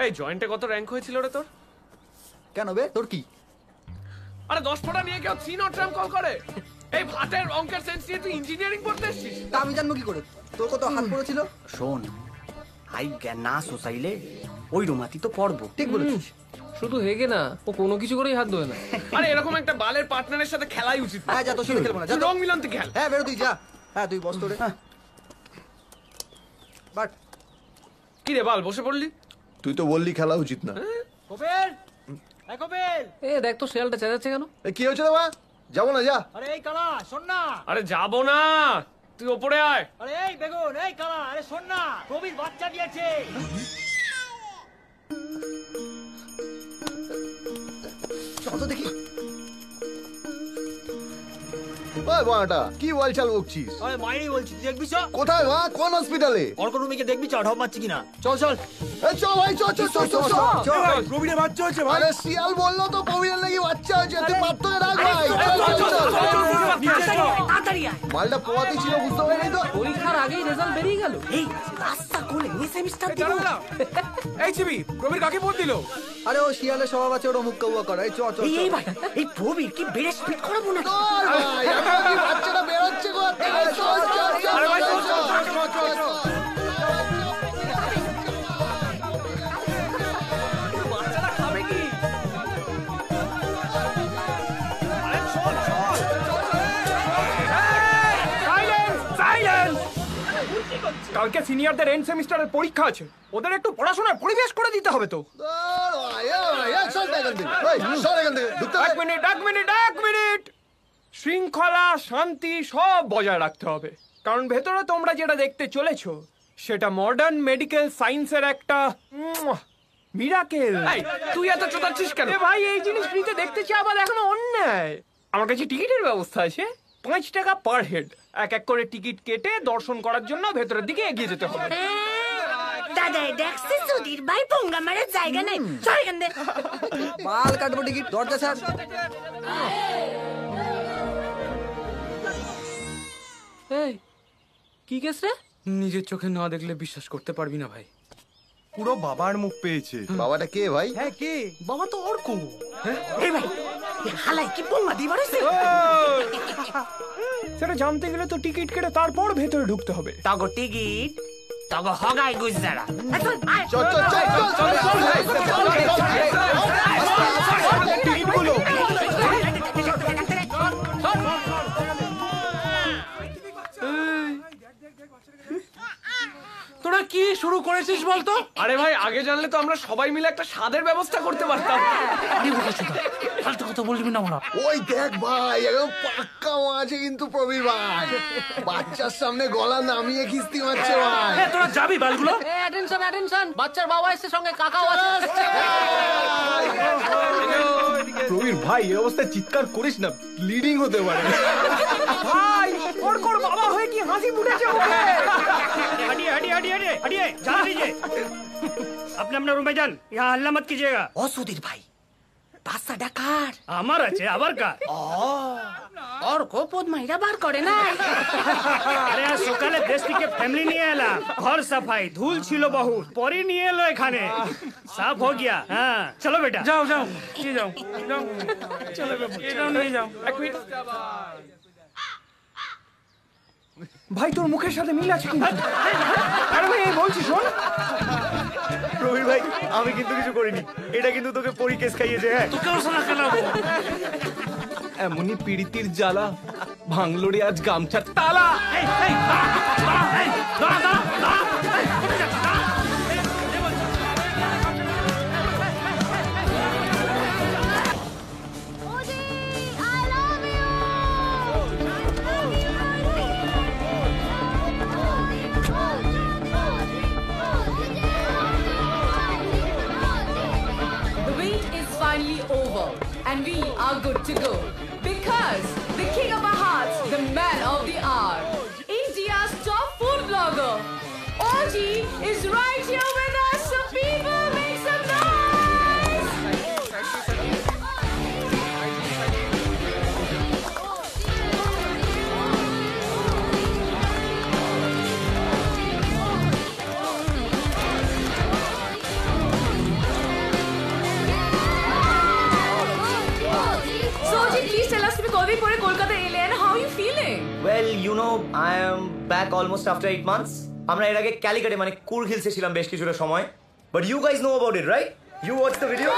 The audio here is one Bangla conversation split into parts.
এই জয়েন্টে কত র্যাঙ্ক হয়েছিল রে তোর? কেন বে, তোর কি? আরে 10 ফোঁটা নিয়ে কেউ 3 নট র্যাঙ্ক কল করে? এই ভাতের অঙ্কের সেন্স নিয়ে তুই ইঞ্জিনিয়ারিং পড়তে এসেছিস? তা আমি জানবো কি করে? তোর কত হাত পড়েছিল? শোন, আই জ্ঞান না সোসাইলে ওই রুমাতি তো পড়বো। ঠিক বলেছিস। শুধু হেগে না, ও কোনো কিছু করেই হাত ধোয় না। আরে এরকম একটা বালের পার্টনারের সাথে খেলাই উচিত। হ্যাঁ যা, তোর সাথে খেলবো না, যা। রং মিলন তুই খেল। হ্যাঁ বেরো তুই, যা। হ্যাঁ তুই বস তোরে। বাট কি রে বাল, বসে পড়লি? তুই তো বললি খেলা উচিত না। কপিল, এই কপিল, এ দেখ তো শেয়ালটা চেঁচাচ্ছে কেন? কি হয়েছে রে মা? যাবো না, যা। আরে এই কালা শোন না। আরে যাবো না, তুই ওপরে আয়। আরে এই বেগুন, এই কালা, আরে শোন না, কবির বাচ্চা দিয়েছে। চল তো দেখি। ওই বাটা, কি বলছাল বকছিস? আরে মাইরি বলছি, তুই দেখবি চ? কোথায় মা? কোন হসপিটালে? অর্ক রুমিকে দেখবি চ, ঢপ মারছি কিনা? চল চল। এই চল ভাই, চল চল চল চল চল। প্রবীরের বাচ্চা হয়েছে ভাই। আরে শিয়াল বললো তো প্রবীরের নাকি বাচ্চা হয়েছে, তুই পাত্র রাখ ভাই। তাড়াতাড়ি আয়। মালটা পোয়াতি ছিল, বুঝতে পারিনি তো। পরীক্ষার আগেই রেজাল্ট বেরিয়ে গেল। এই রাস্তা কোলে নিয়ে সেমিস্টার দিব। এই চিবি, প্রবীর কাকে ভোট দিল? আরে ও শিয়ালের স্বভাব আছে, ওর মুখ কাউয়া করে। এই চ চ। এই ভাই, এই প্রবীর কি বেড়ে স্পিড করাবো না? চল ভাই, আমার কি বাচ্চাটা বেরোচ্ছে গো। চল চল চল চল। আরে ভাই চল চল চল চল চল। বাচ্চাটা খাবে কি? কালকে সিনিয়রদের এন্ড সেমিস্টারের পরীক্ষা আছে, ওদের একটু পড়াশোনার পরিবেশ করে দিতে হবে তো। এক মিনিট। শৃঙ্খলা শান্তি সব বজায় রাখতে হবে, কারণ ভেতরে তোমরা যেটা দেখতে চলেছো সেটা মডার্ন মেডিকেল সায়েন্সের একটা মিরাকেল। তুই এত চোদাচ্ছিস কেন? ভাই এই জিনিস ফ্রিতে দেখতে চাই আবার এখনো অন্যায়। আমার কাছে টিকিটের ব্যবস্থা আছে, 5 টাকা পার হেড। এক এক করে টিকিট কেটে দর্শন করার জন্য ভেতরের দিকে এগিয়ে যেতে হবে। দাদা দেখছি সুধীর ভাই পোঙ্গা মারার জায়গা নাই, চল এখান থেকে। মাল কাটবো টিকিট, দরজা ছাড়। এই কি কেস রে? নিজের চোখে না দেখলে বিশ্বাস করতে পারবি না ভাই। পুরো বাবার মুখ পেয়েছে। বাবাটা কে ভাই? হ্যাঁ কে? বাবা তো অর্ক। এই ভাই, এই হালাই কি পোঙ্গা দিবার হইছে? সেটা জানতে গেলে তো টিকিট কেটে তারপর ভেতরে ঢুকতে হবে। তাগো টিকিট, তাগো হগাই গুজরা। চল চল চল চল চল। টিকিটগুলো তোরা কি শুরু করেছিস বলতো? আরে ভাই, আগে জানলে তো আমরা সবাই মিলে একটা স্বাদের ব্যবস্থা করতে পারতাম। ফালতু কথা বলবি না ওরা। ওই দেখ ভাই, একদম পাক্কা মাছ কিন্তু প্রবীর ভাই। বাচ্চার সামনে গলা নামিয়ে কিস্তি মারছে ভাই। তোরা যাবি বালগুলো? অ্যাটেনশন, বাচ্চার বাবা এসে সঙ্গে কাকাও আছে। প্রবীর ভাই, এই অবস্থায় চিৎকার করিস না, ব্লিডিং হতে পারে। ভাই অর্কর বাবা হয়ে কি হাসি ফুটেছে ওকে। हटिए चला दीजिए। अपने अपने रूम में जान, यहाँ हल्ला मत कीजिएगा। ও সুধীর ভাই, বাচ্চা ডাকার আমার আছে আবার का। অর্ক পদ্মাইরা বার করে না। আরে আজ সকালে দেশ থেকে ফ্যামিলি নিয়ে এলাম, ঘর সাফাই, ধুল ছিল বহুত, পরে নিয়ে এলো এখানে, সাফ हो गया। হ্যাঁ চলো বেটা, যাও নিয়ে যাও চলো এটাও নিয়ে যাও। এক মিনিট ভাই, তোর মুখের সাথে মিল আছে কিন্তু। আরে ভাই এই বলছি শোন। প্রবীর ভাই, আমি কিন্তু কিছু করিনি, এটা কিন্তু তোকে পরি কেস খাইয়েছে। হ্যাঁ তোকেও শোনা খেলাবো। এমনই পিড়িতির জ্বালা ভাঙলো রে আজ গামছার তালা। Finally over, and we are good to go because the king of our hearts, the man of the hour, India's top food blogger, OG, is right here with us. So people, make some noise! Well, you know, I am back almost after 8 months. আমরা এর আগে ক্যালিকাটে মানে কুর্গ হিলসে ছিলাম বেশ কিছুটা সময়। But you guys know about it, right? You watched the video?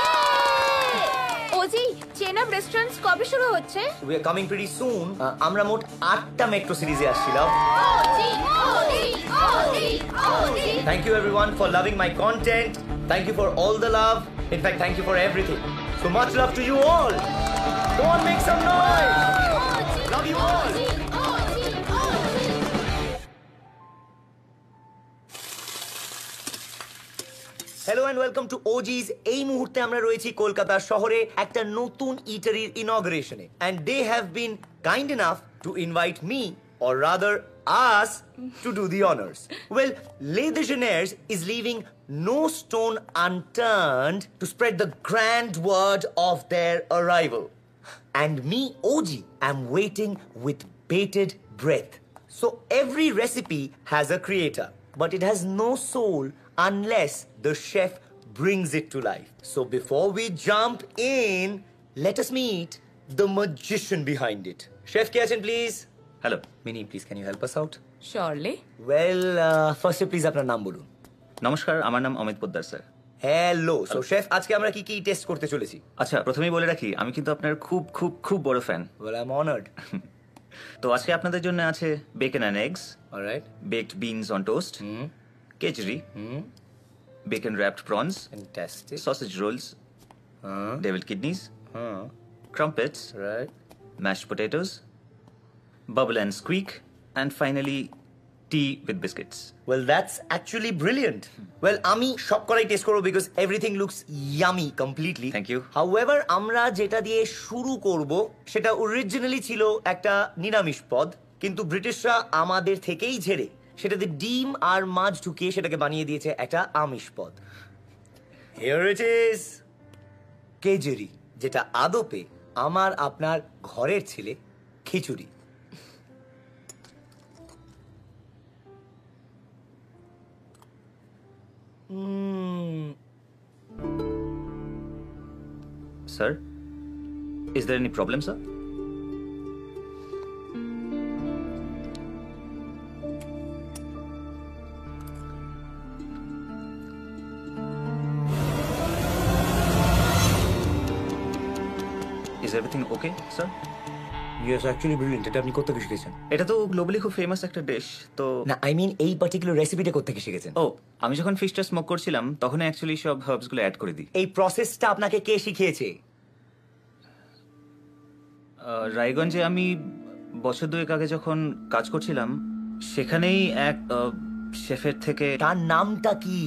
OG chain of restaurants কবে শুরু হচ্ছে? We are coming pretty soon. আমরা মোট 8টা মেট্রো সিরিজে আসছিলাম। OG OG OG OG Thank you everyone for loving my content. Thank you for all the love. In fact, thank you for everything. So much love to you all. Go on, make some noise. Love you all. Hello and welcome to ওজিস। এই মুহূর্তে আমরা রয়েছি কলকাতা শহরে একটা নতুন ইটারির ইনগ্রেশনে and they have been kind enough to invite me or rather us to do the honors. Well, Les Legionnaires is leaving no stone unturned to spread the grand word of their arrival. And me, OG, am waiting with bated breath. So every recipe has a creator, but it has no soul unless the chef brings it to life. So before we jump in, let us meet the magician behind it. Chef Kitchen, please. Hello. Mini, please, can you help us out? Surely. Well, first please আপনার নাম বলুন। নমস্কার, আমার নাম Amit Poddar sir. Hello. So chef, আজকে আমরা কি কি টেস্ট করতে চলেছি? আচ্ছা, প্রথমেই বলে রাখি আমি কিন্তু আপনার খুব খুব খুব বড় ফ্যান। Well, I'm honored. তো আজকে আপনাদের জন্য আছে bacon and eggs, Alright. Baked beans on toast, kedgeree, bacon wrapped prawns, Fantastic. Sausage rolls, devil kidneys, crumpets, Right. mashed potatoes, bubble and squeak, and finally tea with biscuits. Well, that's actually brilliant. Well, আমি সব করাই টেস্ট করব because everything looks yummy completely. Thank you. However, আমরা যেটা দিয়ে শুরু করব সেটা অরিজিনালি ছিল একটা নিরামিষ পদ, কিন্তু ব্রিটিশরা আমাদের থেকেই ঝেড়ে সেটাতে ডিম আর মাছ ঢুকিয়ে সেটাকে বানিয়ে দিয়েছে একটা আমিষ পদ। Here it is. কেজরি, যেটা আদপে আমার আপনার ঘরের ছেলে খিচুড়ি। Sir, is there any problem, sir? Is everything okay, sir? Yes, actually brilliant. এটা আপনি কোথা থেকে শিখেছেন? এটা তো গ্লোবালি খুব ফেমাস একটা ডিশ। তো না, আই মিন এই পার্টিকুলার রেসিপিটা কোথা থেকে শিখেছেন? ও, আমি যখন ফিশটা স্মোক করছিলাম তখন অ্যাকচুয়ালি সব হার্বস গুলো অ্যাড করে দিই। এই প্রসেসটা আপনাকে কে শিখিয়েছে? রায়গঞ্জে আমি বছর দুয়েক আগে যখন কাজ করছিলাম সেখানেই এক শেফের থেকে। তার নামটা কি?